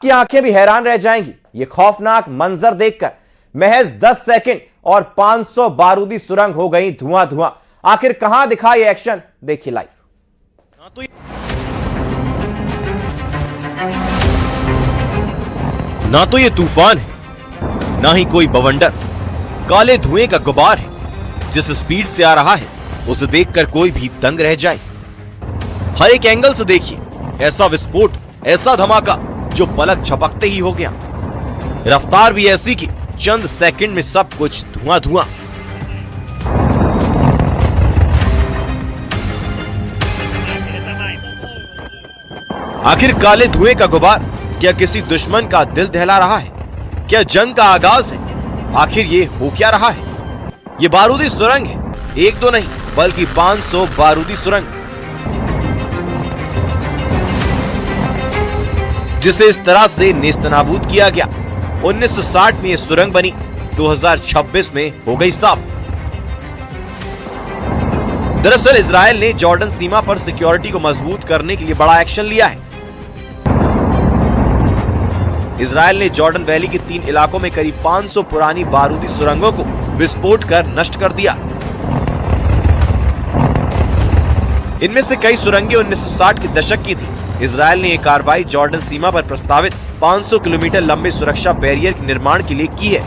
की आंखें भी हैरान रह जाएंगी ये खौफनाक मंजर देखकर। महज 10 सेकंड और 500 बारूदी सुरंग हो गई धुआं धुआं। आखिर कहां दिखा ये एक्शन, देखिए लाइव। ना तो ये तूफान है, ना ही कोई बवंडर। काले धुएं का गुबार है। जिस स्पीड से आ रहा है उसे देखकर कोई भी दंग रह जाए। हर एक एंगल से देखिए, ऐसा विस्फोट, ऐसा धमाका जो पलक झपकते ही हो गया। रफ्तार भी ऐसी कि चंद सेकंड में सब कुछ धुआं धुआं। आखिर काले धुएं का गुबार क्या किसी दुश्मन का दिल दहला रहा है? क्या जंग का आगाज है? आखिर ये हो क्या रहा है? ये बारूदी सुरंग है, एक दो नहीं बल्कि 500 बारूदी सुरंग, जिसे इस तरह से नेस्तनाबूद किया गया। 1960 में ये सुरंग बनी, 2026 में हो गई साफ। दरअसल इजराइल ने जॉर्डन सीमा पर सिक्योरिटी को मजबूत करने के लिए बड़ा एक्शन लिया है। इजराइल ने जॉर्डन वैली के 3 इलाकों में करीब 500 पुरानी बारूदी सुरंगों को विस्फोट कर नष्ट कर दिया। इनमें से कई सुरंगें 1960 के दशक की थी। इजराइल ने यह कार्रवाई जॉर्डन सीमा पर प्रस्तावित 500 किलोमीटर लंबे सुरक्षा बैरियर के निर्माण के लिए की है।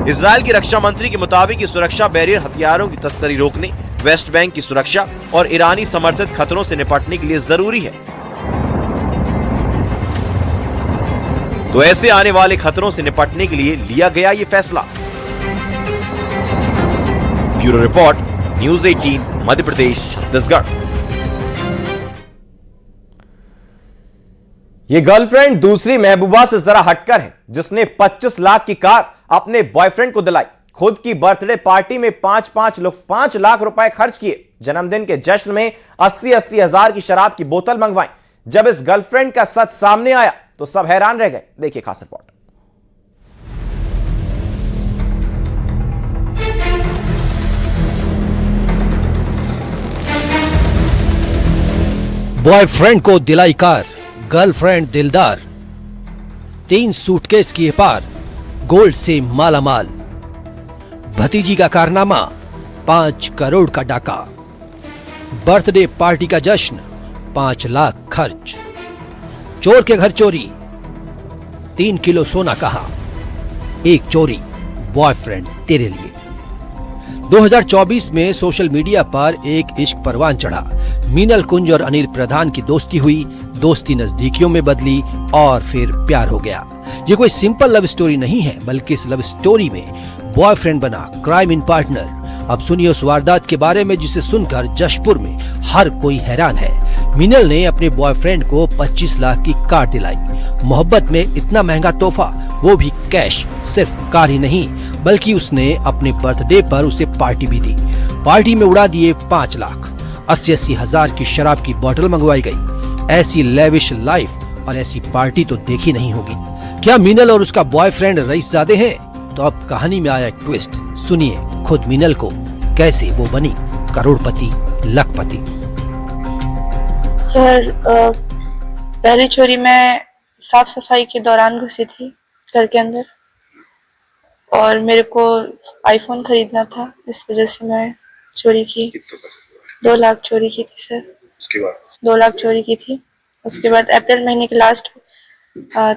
इजराइल के रक्षा मंत्री के मुताबिक ये सुरक्षा बैरियर हथियारों की तस्करी रोकने, वेस्ट बैंक की सुरक्षा और ईरानी समर्थित खतरों से निपटने के लिए जरूरी है। तो ऐसे आने वाले खतरों से निपटने के लिए लिया गया ये फैसला। Bureau report, news 18, Madhya Pradesh, Chhattisgarh. ये गर्लफ्रेंड दूसरी महबूबा से जरा हटकर है, जिसने 25 लाख की कार अपने बॉयफ्रेंड को दिलाई। खुद की बर्थडे पार्टी में 5 लाख रुपए खर्च किए। जन्मदिन के जश्न में 80 हजार की शराब की बोतल मंगवाई। जब इस गर्लफ्रेंड का सच सामने आया तो सब हैरान रह गए। देखिए खास रिपोर्ट। बॉयफ्रेंड को दिलाई कार, गर्लफ्रेंड दिलदार। 3 सूटकेस किए पार, गोल्ड से मालामाल। भतीजी का कारनामा, 5 करोड़ का डाका। बर्थडे पार्टी का जश्न, 5 लाख खर्च। चोर के घर चोरी, 3 किलो सोना कहा। एक चोरी, बॉयफ्रेंड तेरे लिए। 2024 में सोशल मीडिया पर एक इश्क परवान चढ़ा। मीनल कुंज और अनिल प्रधान की दोस्ती हुई, दोस्ती नजदीकियों में बदली और फिर प्यार हो गया। ये कोई सिंपल लव स्टोरी नहीं है, बल्कि इस लव स्टोरी में बॉयफ्रेंड बना क्राइम इन पार्टनर। अब सुनिए उस वारदात के बारे में जिसे सुनकर जशपुर में हर कोई हैरान है। मीनल ने अपने बॉयफ्रेंड को 25 लाख की कार दिलाई। मोहब्बत में इतना महंगा तोहफा, वो भी कैश। सिर्फ कार ही नहीं बल्कि उसने अपने बर्थडे पर उसे पार्टी भी दी। पार्टी में उड़ा दिए 5 लाख। 80 हजार की शराब की बोतल मंगवाई गई। ऐसी लेविश लाइफ और ऐसी पार्टी तो देखी नहीं होगी। क्या मीनल और उसका बॉयफ्रेंड रईसजादे हैं? तो अब कहानी में आया एक ट्विस्ट। सुनिए खुद मीनल को, कैसे वो बनी करोड़पति, लखपति। सर, पहली चोरी मैं साफ सफाई के दौरान घुसी थी घर के अंदर, और मेरे को आईफोन खरीदना था, इस वजह से मैं चोरी की। 2 लाख चोरी की थी सर। उसके बाद 2 लाख चोरी की थी। उसके बाद अप्रैल महीने के लास्ट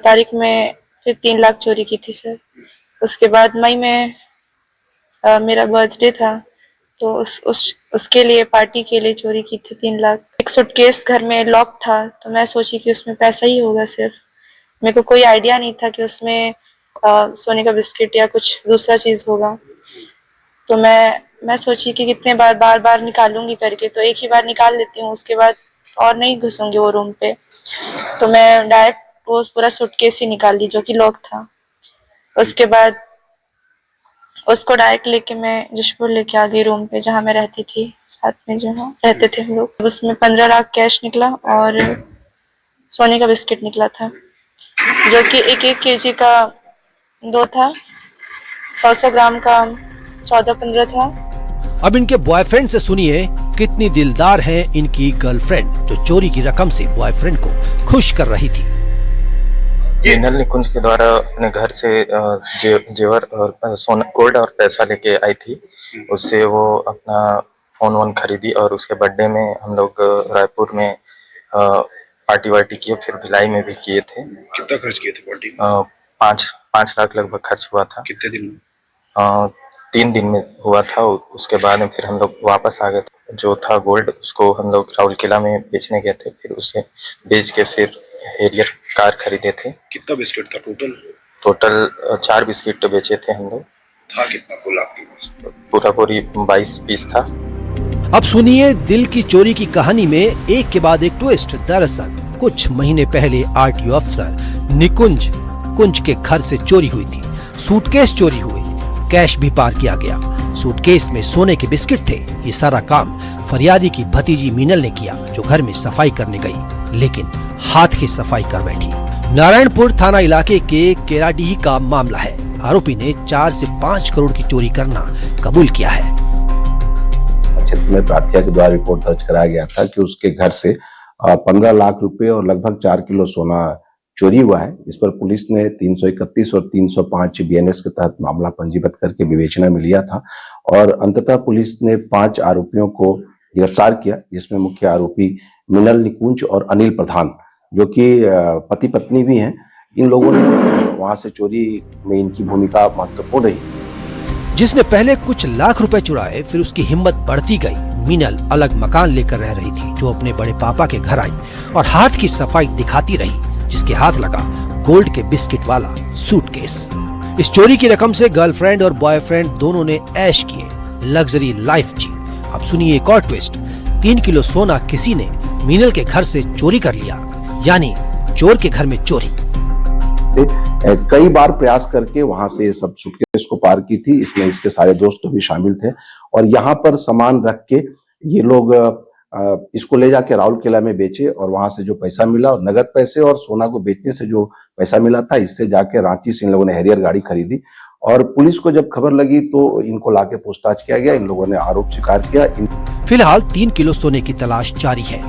तारीख में फिर 3 लाख चोरी की थी सर। उसके बाद मई में मेरा बर्थडे था, तो उसके लिए, पार्टी के लिए चोरी की थी 3 लाख। एक सूटकेस घर में लॉक था, तो मैं सोची कि उसमें पैसा ही होगा सिर्फ। मेरे को कोई आइडिया नहीं था कि उसमें सोने का बिस्किट या कुछ दूसरा चीज होगा। तो मैं सोची कि कितने बार बार निकालूंगी करके, तो एक ही बार निकाल लेती हूँ, उसके बाद और नहीं घुसूंगी वो रूम पे। तो मैं डायरेक्ट वो पूरा सूटकेस ही निकाल ली जो कि लॉक था। उसके बाद उसको डायरेक्ट लेके मैं जशपुर लेके आ गई रूम पे, जहाँ मैं रहती थी, साथ में जहाँ रहते थे हम लोग। उसमें 15 लाख कैश निकला और सोने का बिस्किट निकला था, जो कि 1-1 केजी का 2 था। 100 ग्राम का 14-15 था, अब इनके बॉयफ्रेंड से सुनिए कितनी दिलदार है इनकी गर्लफ्रेंड, जो चोरी की रकम से बॉयफ्रेंड को खुश कर रही थी। मीनल निकुंज के द्वारा अपने घर से जेवर और सोना, गोल्ड और पैसा लेके आई थी। उससे वो अपना फोन वोन खरीदी और उसके बर्थडे में हम लोग रायपुर में पार्टी वार्टी किए, फिर भिलाई में भी किए थे। कितना खर्च किए थे पार्टी में? 5 लाख लगभग खर्च हुआ था। कितने दिन में? 3 दिन में हुआ था। उसके बाद में फिर हम लोग वापस आ गए। जो था गोल्ड उसको हम लोग राउल किला में बेचने गए थे, फिर उसे बेच के फिर हेरियर कार खरीदे थे। कितना बिस्किट था टोटल 4 बिस्किट बेचे थे हम लोग। था कितना कुल आपके पास? पूरी 22 पीस था। अब सुनिए दिल की चोरी की कहानी में एक के बाद एक ट्विस्ट। दरअसल कुछ महीने पहले आरटीओ अफसर निकुंज कुंज के घर से चोरी हुई थी। सूटकेस चोरी हुई, कैश भी पार किया गया। सूटकेस में सोने के बिस्किट थे। ये सारा काम फरियादी की भतीजी मीनल ने किया, जो घर में सफाई करने गई, लेकिन हाथ की सफाई कर बैठी। नारायणपुर थाना इलाके के केराडीह का मामला है। आरोपी ने 4 से 5 करोड़ की चोरी करना कबूल किया है। क्षेत्र में प्रार्थना के द्वारा रिपोर्ट दर्ज कराया गया था कि उसके घर से 15 लाख रुपए और लगभग 4 किलो सोना चोरी हुआ है। इस पर पुलिस ने 331 और 305 बीएनएस के तहत मामला पंजीबद्ध करके विवेचना में लिया था और अंततः पुलिस ने 5 आरोपियों को गिरफ्तार किया, जिसमें मुख्य आरोपी मिनल निकुंज और अनिल प्रधान, जो कि पति पत्नी भी हैं। इन लोगों ने वहां से चोरी में इनकी भूमिका महत्वपूर्ण रही। जिसने पहले कुछ लाख रुपए चुराए, फिर उसकी हिम्मत बढ़ती गई। मीनल अलग मकान लेकर रह रही थी, जो अपने बड़े पापा के घर आई और हाथ की सफाई दिखाती रही, जिसके हाथ लगा गोल्ड के बिस्किट वाला सूटकेस। इस चोरी की रकम से गर्लफ्रेंड और बॉयफ्रेंड दोनों ने ऐश किए, लग्जरी लाइफ जी। अब सुनिए एक और ट्विस्ट। 3 किलो सोना किसी ने मीनल के घर से चोरी कर लिया, यानी चोर के घर में चोरी। कई बार प्रयास करके वहां से सब सूटकेस को पार की थी। इसमें इसके सारे दोस्त भी शामिल थे और यहाँ पर सामान रख के ये लोग इसको ले जाके राउल किला में बेचे और वहां से जो पैसा मिला और नगद पैसे और सोना को बेचने से जो पैसा मिला था, इससे जाके रांची से इन लोगों ने हैरियर गाड़ी खरीदी और पुलिस को जब खबर लगी तो इनको लाके पूछताछ किया गया। इन लोगों ने आरोप स्वीकार किया। फिलहाल 3 किलो सोने की तलाश जारी है।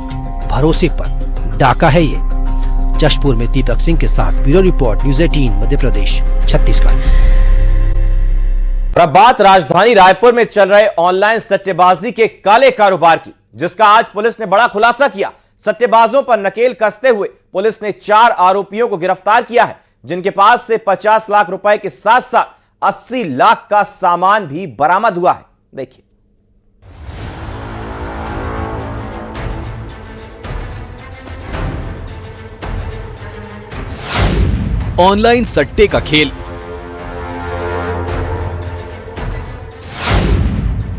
भरोसे पर डाका है ये। जशपुर में दीपक सिंह के साथ bureau report, news 18 Madhya Pradesh, Chhattisgarh. अब बात राजधानी रायपुर में चल रहे ऑनलाइन सट्टेबाजी के काले कारोबार की, जिसका आज पुलिस ने बड़ा खुलासा किया। सट्टेबाजों पर नकेल कसते हुए पुलिस ने 4 आरोपियों को गिरफ्तार किया है, जिनके पास से 50 लाख रुपए के साथ साथ 80 लाख का सामान भी बरामद हुआ है। देखिए। ऑनलाइन सट्टे का खेल,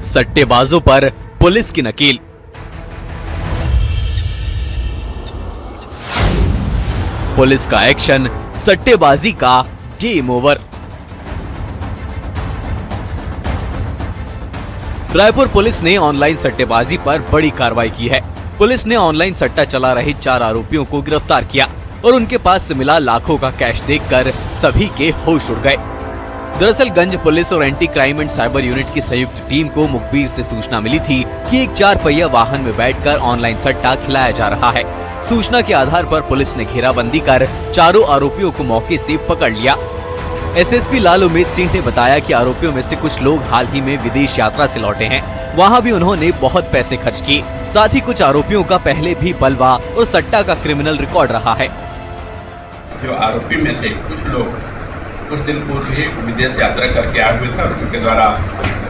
सट्टेबाजों पर पुलिस की नकेल। पुलिस का एक्शन, सट्टेबाजी का गेम ओवर। रायपुर पुलिस ने ऑनलाइन सट्टेबाजी पर बड़ी कार्रवाई की है। पुलिस ने ऑनलाइन सट्टा चला रहे 4 आरोपियों को गिरफ्तार किया और उनके पास से मिला लाखों का कैश देखकर सभी के होश उड़ गए। दरअसल गंज पुलिस और anti crime and cyber unit की संयुक्त टीम को मुखबिर से सूचना मिली थी कि एक 4 पहिया वाहन में बैठकर ऑनलाइन सट्टा खिलाया जा रहा है। सूचना के आधार पर पुलिस ने घेराबंदी कर चारों आरोपियों को मौके से पकड़ लिया। एसएसपी लाल उमेद सिंह ने बताया कि आरोपियों में से कुछ लोग हाल ही में विदेश यात्रा से लौटे हैं। वहां भी उन्होंने बहुत पैसे खर्च किए। साथ ही कुछ आरोपियों का पहले भी बलवा और सट्टा का क्रिमिनल रिकॉर्ड रहा है। जो आरोपी में थे कुछ लोग कुछ दिन पूर्व ही विदेश यात्रा करके आए हुए थे और उनके द्वारा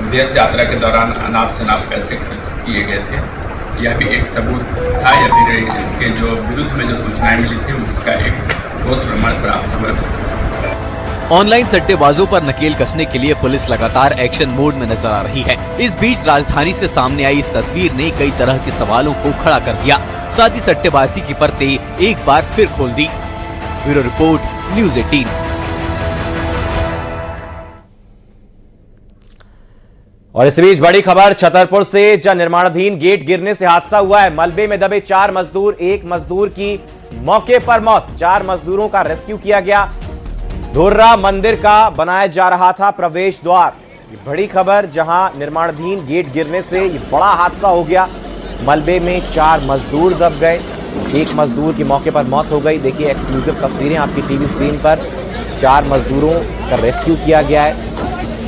विदेश यात्रा के दौरान अनाप शनाप पैसे खर्च किए गए थे। यह भी एक सबूत था या फिर इसके जो विरुद्ध में जो सूचनाएं मिली थी उसका एक ठोस प्रमाण प्राप्त हुआ। ऑनलाइन सट्टेबाजों पर नकेल कसने के लिए पुलिस लगातार एक्शन मोड में नजर आ रही है। इस बीच राजधानी से सामने आई इस तस्वीर ने कई तरह के सवालों को खड़ा कर दिया। साथ ही सट्टेबाजी की परतें एक बार फिर खोल दी। Bureau report, news 18। और इस बीच बड़ी खबर छतरपुर से, जहां निर्माणाधीन गेट गिरने से हादसा हुआ है। मलबे में दबे 4 मजदूर, एक मजदूर की मौके पर मौत। 4 मजदूरों का रेस्क्यू किया गया। धुर्रा मंदिर का बनाया जा रहा था प्रवेश द्वार। ये बड़ी खबर, जहां निर्माणाधीन गेट गिरने से ये बड़ा हादसा हो गया। मलबे में 4 मजदूर दब गए, एक मजदूर की मौके पर मौत हो गई। देखिए एक्सक्लूसिव तस्वीरें आपकी टीवी स्क्रीन पर। 4 मजदूरों का रेस्क्यू किया गया है।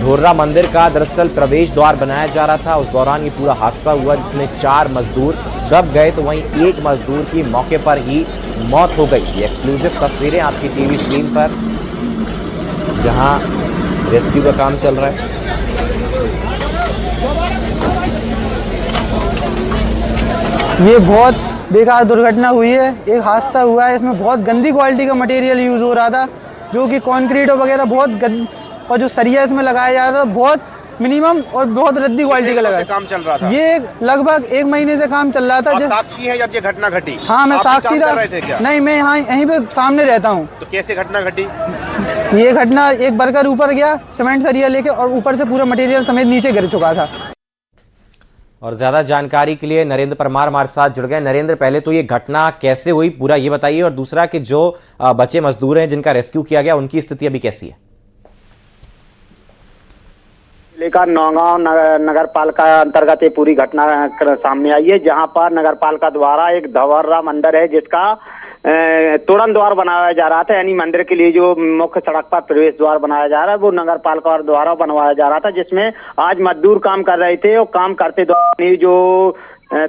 ढोर्रा मंदिर का दरअसल प्रवेश द्वार बनाया जा रहा था, उस दौरान ये पूरा हादसा हुआ जिसमें 4 मजदूर दब गए, तो वहीं एक मजदूर की मौके पर ही मौत हो गई। ये एक्सक्लूसिव तस्वीरें आपकी टीवी स्क्रीन पर, जहां रेस्क्यू का काम चल रहा है। ये बहुत बेकार दुर्घटना हुई है, एक हादसा हुआ है। इसमें बहुत गंदी क्वालिटी का मटेरियल यूज़ हो रहा था, जो कि कंक्रीट वगैरह बहुत और जो सरिया इसमें लगाया जा रहा था बहुत मिनिमम और बहुत रद्दी क्वालिटी का लगा। काम चल रहा था ये लगभग 1 महीने से काम चल रहा था। आप साक्षी हैं जब ये घटना घटी? हाँ, मैं साक्षी था। रहे थे क्या? नहीं, मैं यहाँ यहीं पे सामने रहता हूँ। तो कैसे घटना घटी? ये घटना, एक वर्कर ऊपर गया सीमेंट सरिया लेके और ऊपर से पूरा मटेरियल समेत नीचे गिर चुका था। और ज्यादा जानकारी के लिए नरेंद्र परमार हमारे साथ जुड़ गए। नरेंद्र, पहले तो ये घटना कैसे हुई पूरा ये बताइए, और दूसरा कि जो बचे मजदूर हैं जिनका रेस्क्यू किया गया उनकी स्थिति अभी कैसी है? लेकर नौगांव नगर पालिका अंतर्गत ये पूरी घटना सामने आई है, जहां पर नगर पालिका द्वारा एक ढोर्रा मंदिर है जिसका तोरण द्वार बनाया जा रहा था। यानी मंदिर के लिए जो मुख्य सड़क पर प्रवेश द्वार बनाया जा रहा है वो नगर पालिका द्वारा बनवाया जा रहा था, जिसमें आज मजदूर काम कर रहे थे और काम करते दौरान जो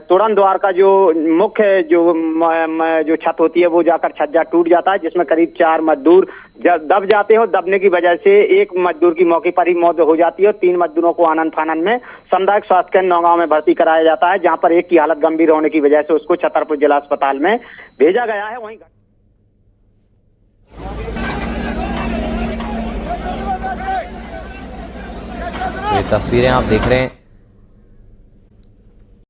तोरण द्वार का जो मुख्य जो छत होती है वो जाकर छज्जा टूट जाता है, जिसमें करीब 4 मजदूर दब जाते हैं। दबने की वजह से एक मजदूर की मौके पर ही मौत हो जाती है और 3 मजदूरों को आनंद फानंद में सामुदायिक स्वास्थ्य केंद्र नौगांव में भर्ती कराया जाता है, जहां पर एक की हालत गंभीर होने की वजह से उसको छतरपुर जिला अस्पताल में भेजा गया है। वहीं ये तस्वीरें आप देख रहे हैं